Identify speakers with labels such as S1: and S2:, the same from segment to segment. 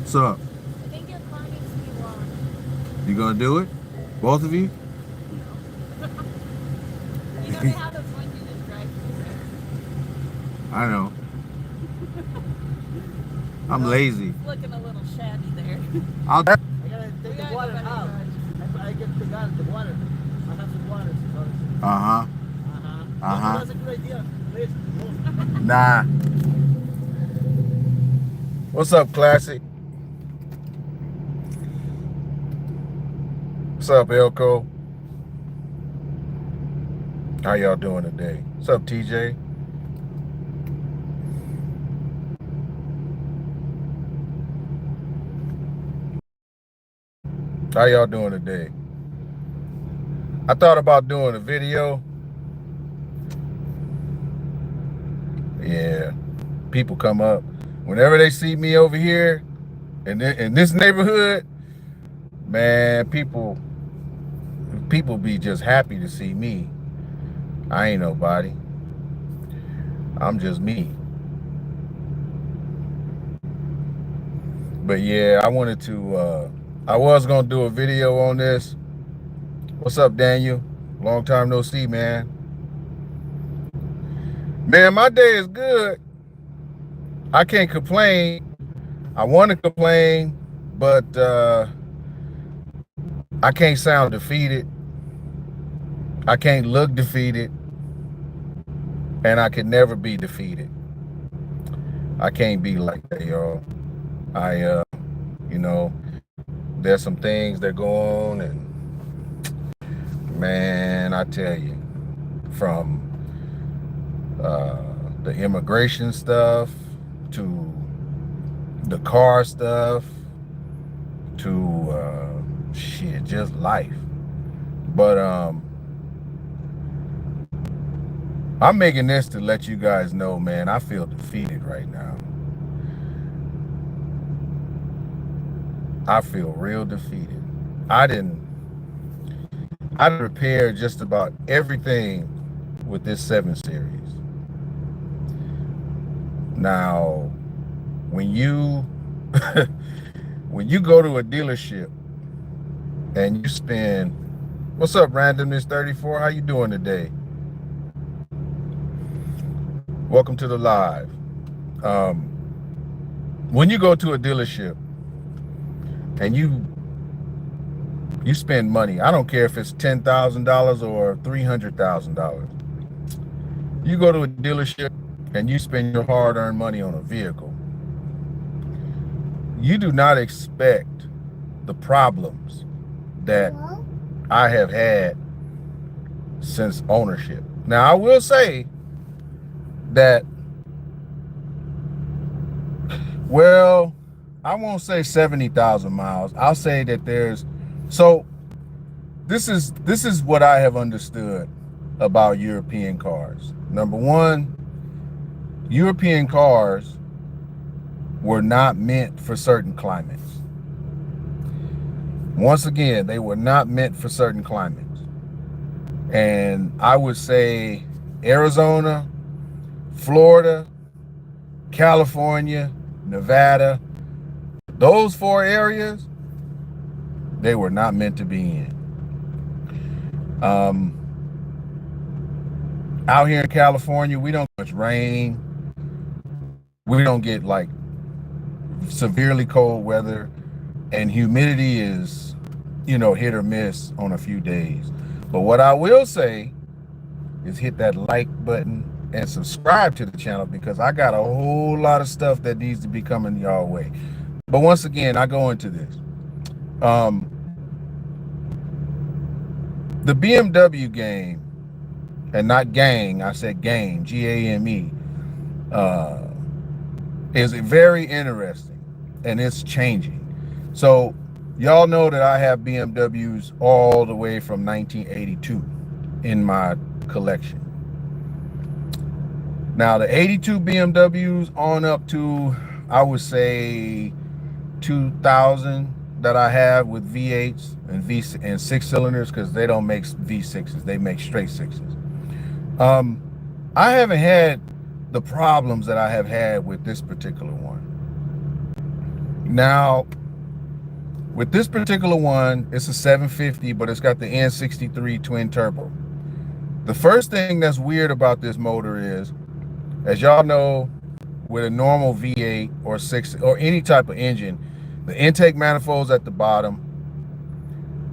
S1: What's up?
S2: I think your car needs to be washed.
S1: You gonna do it? Both of you?
S2: No. You know they have those ones you just drive through.
S1: I know. I'm
S2: No,
S1: lazy.
S2: it's looking a little shabby there.
S1: I'll.
S3: I gotta
S2: We
S3: take the
S2: gotta go
S3: water
S2: by the
S3: out.
S2: garage.
S3: I get the guy the water. I have some water. So
S1: Uh huh. Uh
S3: no,
S1: huh.
S3: that's a good idea. Please,
S1: Nah. What's up, Classic? What's up, Elko? How y'all doing today? What's up, TJ? How y'all doing today? I thought about doing a video. Yeah. People come up whenever they see me over here in this neighborhood. Man, people be just happy to see me. I ain't nobody. I'm just me. But yeah, I was gonna do a video on this. What's up, Daniel? Long time no see, man. Man, my day is good. I can't complain. I want to complain, but I can't sound defeated. I can't look defeated, and I can never be defeated. I can't be like that, y'all. I, you know, there's some things that go on, and man, I tell you, from uh, the immigration stuff to the car stuff to shit, just life. But I'm making this to let you guys know, man, I feel defeated right now. I feel real defeated. I didn't I prepared just about everything with this 7 series. Now, when you when you go to a dealership and you spend, what's up, randomness 34? How you doing today? Welcome to the live. Um, when you go to a dealership and you spend money, I don't care if it's $10,000 or $300,000. You go to a dealership and you spend your hard-earned money on a vehicle. You do not expect the problems that I have had since ownership. Now, I will say that, well, I won't say 70,000 miles. I'll say that so this is what I have understood about European cars. Number one, European cars were not meant for certain climates. Once again, they were not meant for certain climates. And I would say Arizona, Florida, California, Nevada, those 4 areas, they were not meant to be in. Out here in California, we don't get much rain. We don't get like severely cold weather, and humidity is, hit or miss on a few days. But what I will say is hit that like button and subscribe to the channel because I got a whole lot of stuff that needs to be coming y'all way. But once again, I go into this. Um, the BMW game, and not gang, I said game, GAME, uh, is very interesting and it's changing. So, y'all know that I have BMWs all the way from 1982 in my collection. Now, the 82 BMWs on up to, I would say, 2000 that I have with V8s and V and 6 cylinders, because they don't make V6s, they make straight sixes. Um, I haven't had the problems that I have had with this particular one. Now, with this particular one, it's a 750, but it's got the N63 twin turbo. The first thing that's weird about this motor is, as y'all know, with a normal V8 or 6 or any type of engine, the intake manifold's at the bottom.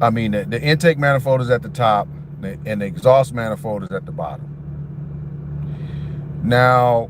S1: I mean, the intake manifold is at the top, and the exhaust manifold is at the bottom. Now,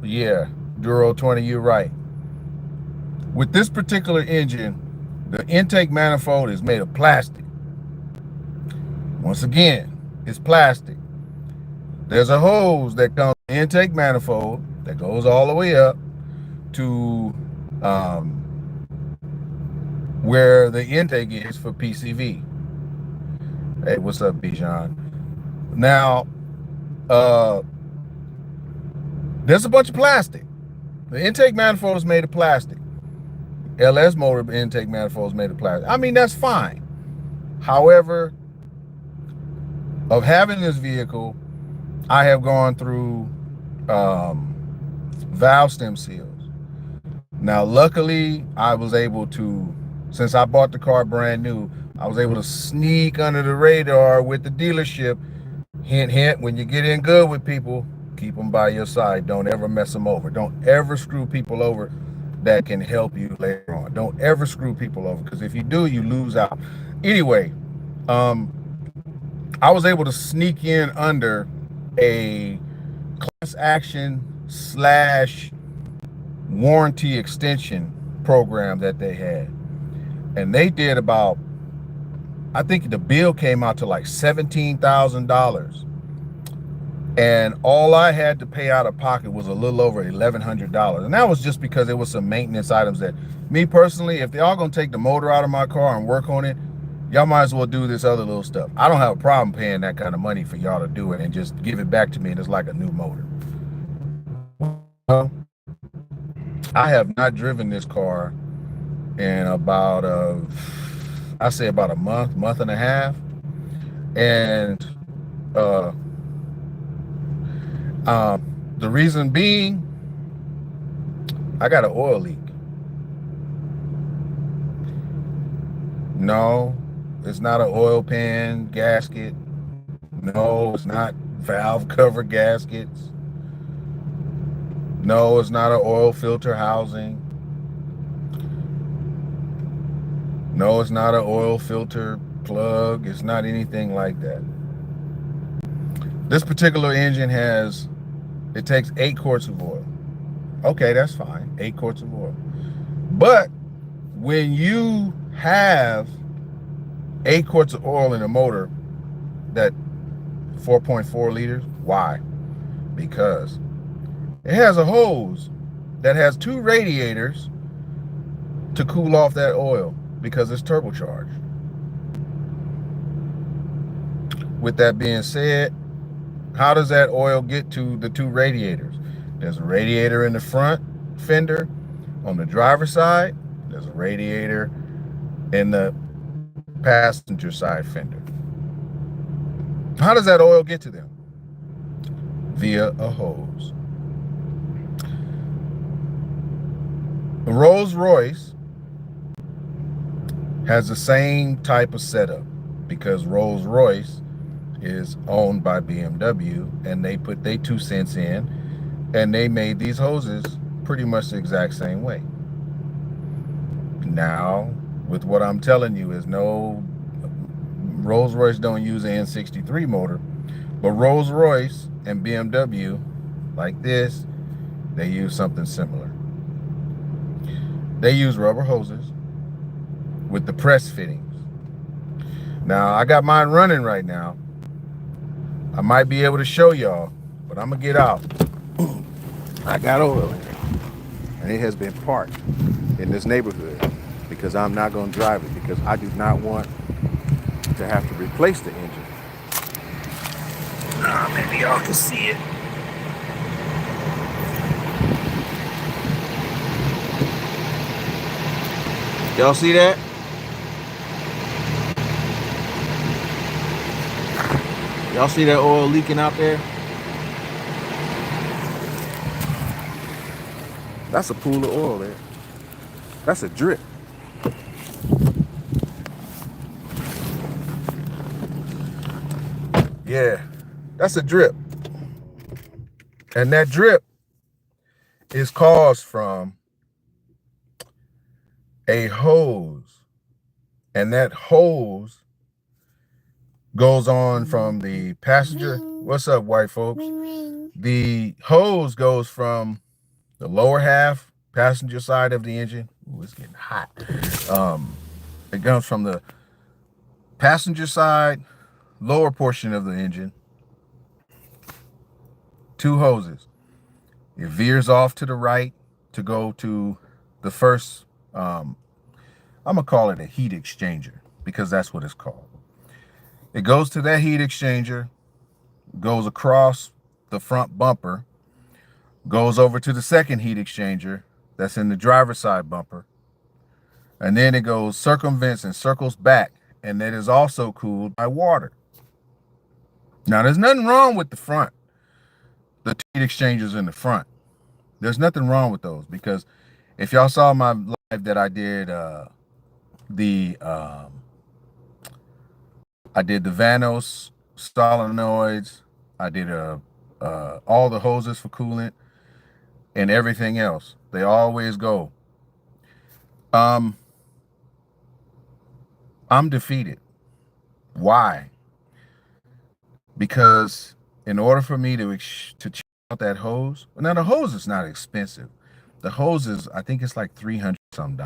S1: yeah, Duro 20, you're right. With this particular engine, the intake manifold is made of plastic. Once again, it's plastic. There's a hose that comes in the intake manifold that goes all the way up to where the intake is for PCV. Hey, what's up, Bijan? Now, there's a bunch of plastic. The intake manifold is made of plastic. LS motor intake manifold is made of plastic. I mean, that's fine. However, of having this vehicle, I have gone through valve stem seals. Now, luckily, I was able to, since I bought the car brand new, I was able to sneak under the radar with the dealership. Hint, hint, when you get in good with people, keep them by your side. Don't ever mess them over. Don't ever screw people over that can help you later on. Don't ever screw people over, because if you do, you lose out. Anyway, I was able to sneak in under a class action / warranty extension program that they had. And they did about, I think the bill came out to like $17,000. And all I had to pay out of pocket was a little over $1,100. And that was just because there was some maintenance items that, me personally, if they're all gonna take the motor out of my car and work on it, y'all might as well do this other little stuff. I don't have a problem paying that kind of money for y'all to do it and just give it back to me and it's like a new motor. I have not driven this car in about I say about a month and a half. And the reason being, I got an oil leak. No, it's not an oil pan gasket. No, it's not valve cover gaskets. No, it's not an oil filter housing. No, it's not an oil filter plug. It's not anything like that. This particular engine it takes 8 quarts of oil. Okay, that's fine, 8 quarts of oil. But when you have 8 quarts of oil in a motor that 4.4 liters, why? Because it has a hose that has 2 radiators to cool off that oil because it's turbocharged. With that being said, how does that oil get to the 2 radiators? There's a radiator in the front fender on the driver's side. There's a radiator in the passenger side fender. How does that oil get to them? Via a hose. The Rolls-Royce has the same type of setup because Rolls-Royce is owned by BMW, and they put their 2 cents in and they made these hoses pretty much the exact same way. Now, with what I'm telling you is no, Rolls-Royce don't use an N63 motor, but Rolls-Royce and BMW, like this, they use something similar. They use rubber hoses with the press fittings. Now, I got mine running right now. I might be able to show y'all, but I'm gonna get out. I got oil in it, and it has been parked in this neighborhood because I'm not gonna drive it because I do not want to have to replace the engine. Maybe y'all can see it. Y'all see that? Y'all see that oil leaking out there? That's a pool of oil there. That's a drip. Yeah, that's a drip. And that drip is caused from a hose. And that hose goes on from the passenger. What's up, white folks? The hose goes from the lower half, passenger side of the engine. Ooh, it's getting hot. It comes from the passenger side, lower portion of the engine. Two hoses. It veers off to the right to go to the first, I'm going to call it a heat exchanger because that's what it's called. It goes to that heat exchanger, goes across the front bumper, goes over to the second heat exchanger that's in the driver's side bumper, and then it goes circumvents and circles back, and that is also cooled by water. Now, there's nothing wrong with the front, the heat exchangers in the front. There's nothing wrong with those because if y'all saw my live that I did, I did the Vanos solenoids, I did all the hoses for coolant and everything else. They always go. I'm defeated. Why? Because in order for me to check out that hose, now the hose is not expensive. The hose is, I think it's like $300 some.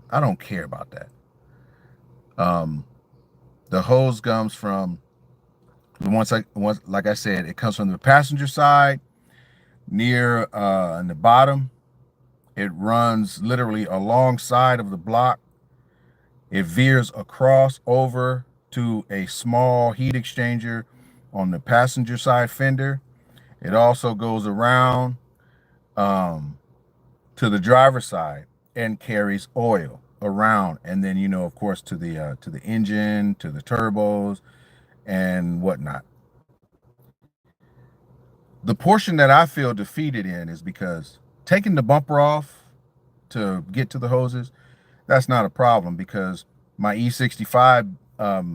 S1: I don't care about that. The hose comes from like I said, it comes from the passenger side near in the bottom. It runs literally alongside of the block. It veers across over to a small heat exchanger on the passenger side fender. It also goes around to the driver's side and carries oil around, and then, you know, of course, to the engine, to the turbos and whatnot. The portion that I feel defeated in is because taking the bumper off to get to the hoses, that's not a problem because my E65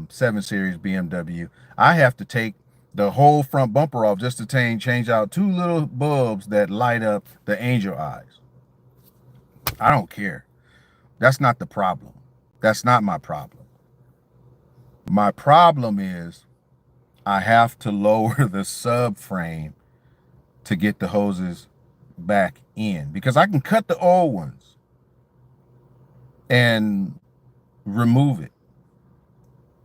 S1: 7 Series BMW, I have to take the whole front bumper off just to change out two little bulbs that light up the angel eyes. I don't care. That's not the problem. That's not my problem. My problem is I have to lower the subframe to get the hoses back in because I can cut the old ones and remove it.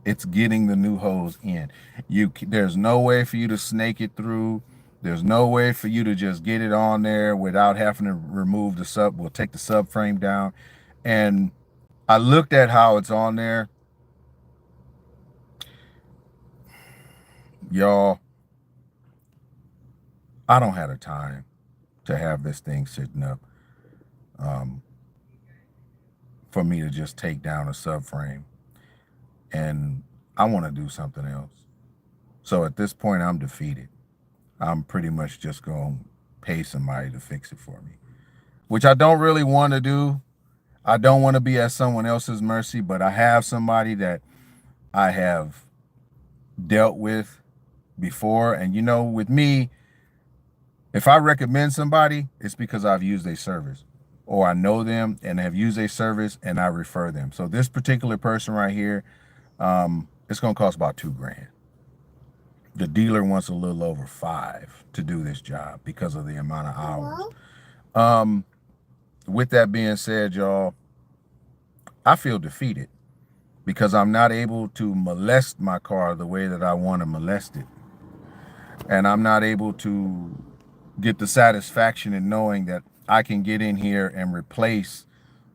S1: It's getting the new hose in. There's no way for you to snake it through. There's no way for you to just get it on there without having to remove the sub. We'll take the subframe down. And I looked at how it's on there. Y'all, I don't have the time to have this thing sitting up for me to just take down a subframe. And I want to do something else. So at this point, I'm defeated. I'm pretty much just going to pay somebody to fix it for me, which I don't really want to do. I don't want to be at someone else's mercy, but I have somebody that I have dealt with before. And, you know, with me, if I recommend somebody, it's because I've used a service or I know them and have used a service and I refer them. So this particular person right here, it's going to cost about $2,000. The dealer wants a little over $5,000 to do this job because of the amount of hours. With that being said, y'all, I feel defeated because I'm not able to molest my car the way that I want to molest it. And I'm not able to get the satisfaction in knowing that I can get in here and replace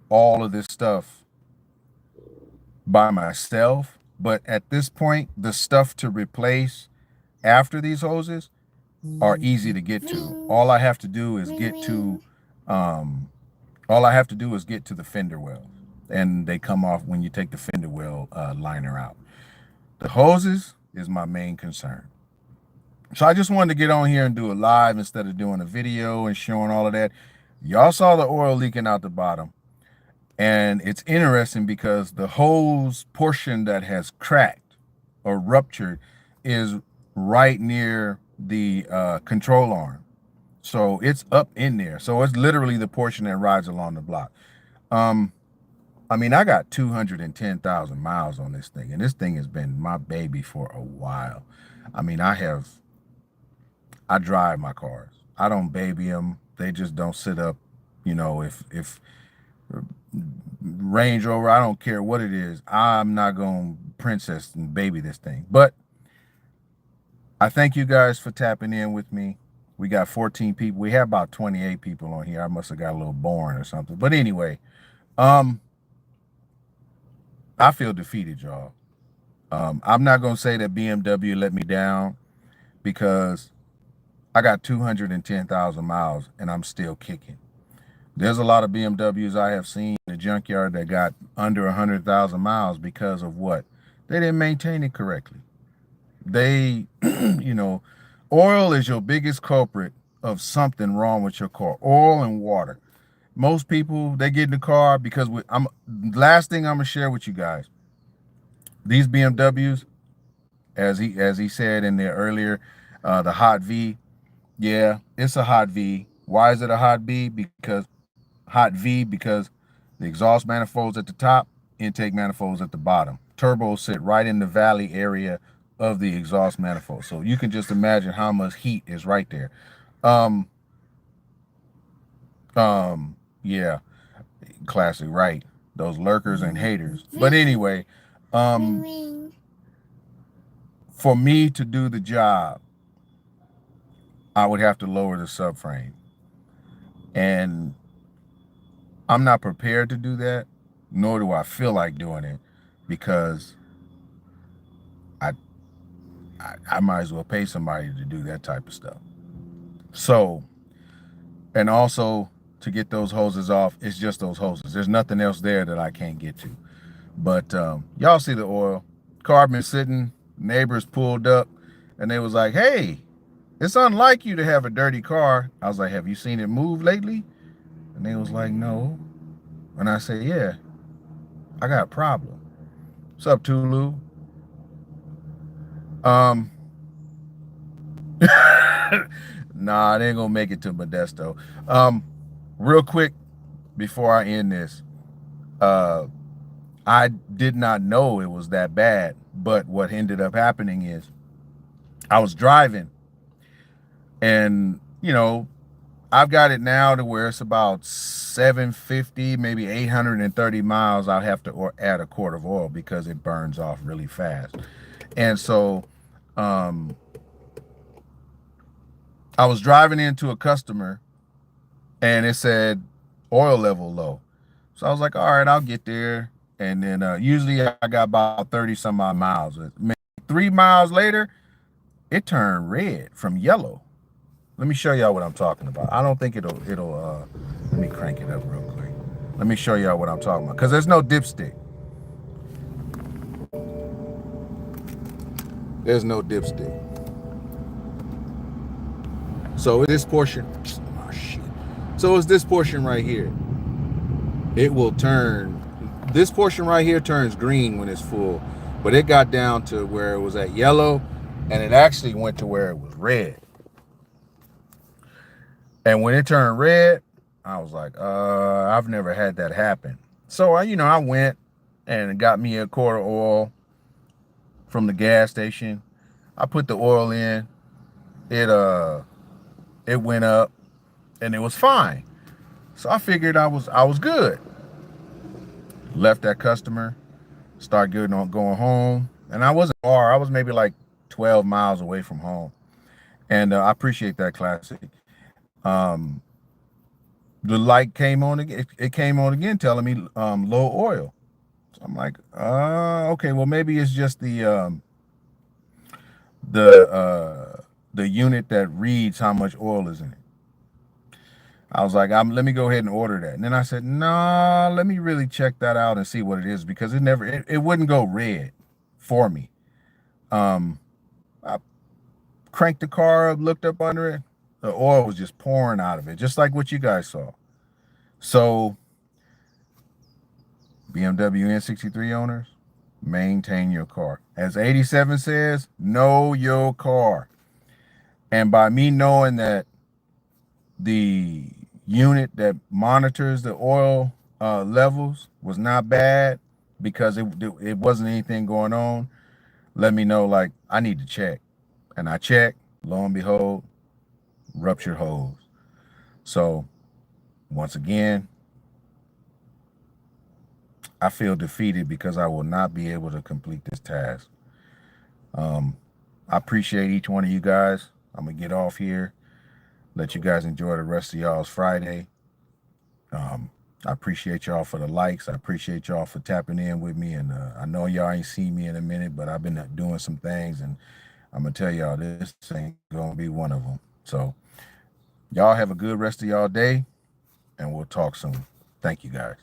S1: all of this stuff by myself. But at this point, the stuff to replace after these hoses are easy to get to. All I have to do is get to the fender well, and they come off when you take the fender well liner out. The hoses is my main concern. So I just wanted to get on here and do a live instead of doing a video and showing all of that. Y'all saw the oil leaking out the bottom. And it's interesting because the hose portion that has cracked or ruptured is right near the control arm. So it's up in there. So it's literally the portion that rides along the block. Um, I mean, I got 210,000 miles on this thing, and this thing has been my baby for a while. I mean, I drive my cars. I don't baby them. They just don't sit up. You know, if Range Rover, I don't care what it is. I'm not going to princess and baby this thing. But I thank you guys for tapping in with me. We got 14 people. We have about 28 people on here. I must have got a little boring or something. But anyway, um, I feel defeated, y'all. I'm not going to say that BMW let me down because I got 210,000 miles and I'm still kicking. There's a lot of BMWs I have seen in the junkyard that got under 100,000 miles because of what? They didn't maintain it correctly. They, you know, oil is your biggest culprit of something wrong with your car. Oil and water. Most people, they get in the car because last thing I'm gonna share with you guys. These BMWs, as he said in there earlier, the hot V. Yeah, it's a hot V. Why is it a hot V? Because the exhaust manifolds at the top, intake manifolds at the bottom. Turbos sit right in the valley area of the exhaust manifold. So you can just imagine how much heat is right there. Um, yeah, classic, right? Those lurkers and haters. But anyway, um, for me to do the job, I would have to lower the subframe. And I'm not prepared to do that, nor do I feel like doing it because I, I might as well pay somebody to do that type of stuff. So, and also to get those hoses off, it's just those hoses. There's nothing else there that I can't get to. But y'all see the oil. Car been sitting, neighbors pulled up, and they was like, hey, it's unlike you to have a dirty car. I was like, have you seen it move lately? And they was like, no. And I said, yeah, I got a problem. What's up, Tulu? Um, nah, they ain't gonna make it to Modesto. Real quick before I end this, I did not know it was that bad, but what ended up happening is I was driving, and I've got it now to where it's about 750, maybe 830 miles. I'll have to add a quart of oil because it burns off really fast. And so I was driving into a customer and it said oil level low. So I was like, all right, I'll get there. And then usually I got about 30 some odd miles. Maybe 3 miles later, it turned red from yellow. Let me show y'all what I'm talking about. I don't think it'll let me crank it up real quick. Let me show y'all what I'm talking about. Because there's no dipstick. There's no dipstick. So this portion, oh shit. So it's this portion right here. It will turn, this portion right here turns green when it's full. But it got down to where it was at yellow, and it actually went to where it was red. And when it turned red, I was like, I've never had that happen. So I went and got me a quart of oil from the gas station. I put the oil in. It went up and it was fine. So I figured I was good. Left that customer, started going home, and I wasn't far. I was maybe like 12 miles away from home, and I appreciate that, classic. Um, the light came on again. It came on again, telling me low oil. So I'm like, okay, well maybe it's just the unit that reads how much oil is in it. I was like, let me go ahead and order that. And then I said, nah, let me really check that out and see what it is, because it wouldn't go red for me. I cranked the car up, looked up under it. The oil was just pouring out of it, just like what you guys saw. So BMW N63 owners, maintain your car. As 87 says, know your car. And by me knowing that the unit that monitors the oil levels was not bad because it wasn't anything going on, let me know like I need to check. And I check, lo and behold, ruptured hose. So once again, I feel defeated because I will not be able to complete this task. I appreciate each one of you guys. I'm gonna get off here. Let you guys enjoy the rest of y'all's Friday. I appreciate y'all for the likes. I appreciate y'all for tapping in with me. And I know y'all ain't seen me in a minute, but I've been doing some things, and I'm gonna tell y'all this ain't gonna be one of them. So y'all have a good rest of y'all day, and we'll talk soon. Thank you guys.